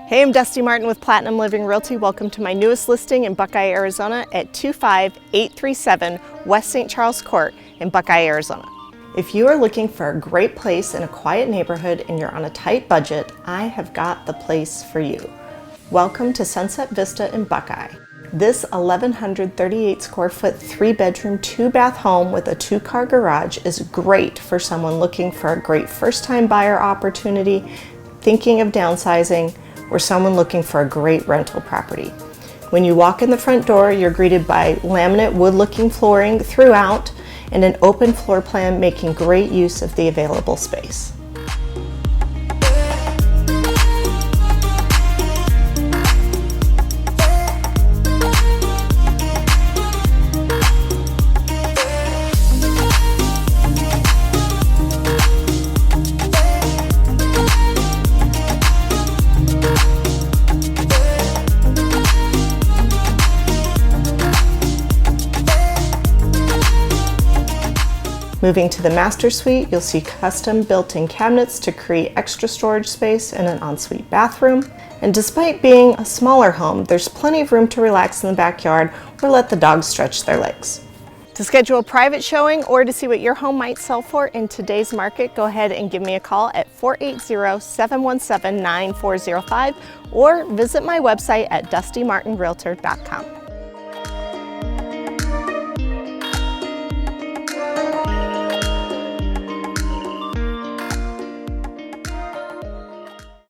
Hey, I'm Dusti Martin with Platinum Living Realty. Welcome to my newest listing in Buckeye, Arizona at 25837 West St. Charles Court in Buckeye, Arizona. If you are looking for a great place in a quiet neighborhood and you're on a tight budget, I have got the place for you. Welcome to Sunset Vista in Buckeye. This 1,138 square foot, 3-bedroom, 2-bath home with a 2-car garage is great for someone looking for a great first-time buyer opportunity, thinking of downsizing, or someone looking for a great rental property. When you walk in the front door, you're greeted by laminate wood-looking flooring throughout and an open floor plan making great use of the available space. Moving to the master suite, you'll see custom built-in cabinets to create extra storage space and an ensuite bathroom. And despite being a smaller home, there's plenty of room to relax in the backyard or let the dogs stretch their legs. To schedule a private showing or to see what your home might sell for in today's market, go ahead and give me a call at 480-717-9405 or visit my website at dustimartinrealtor.com.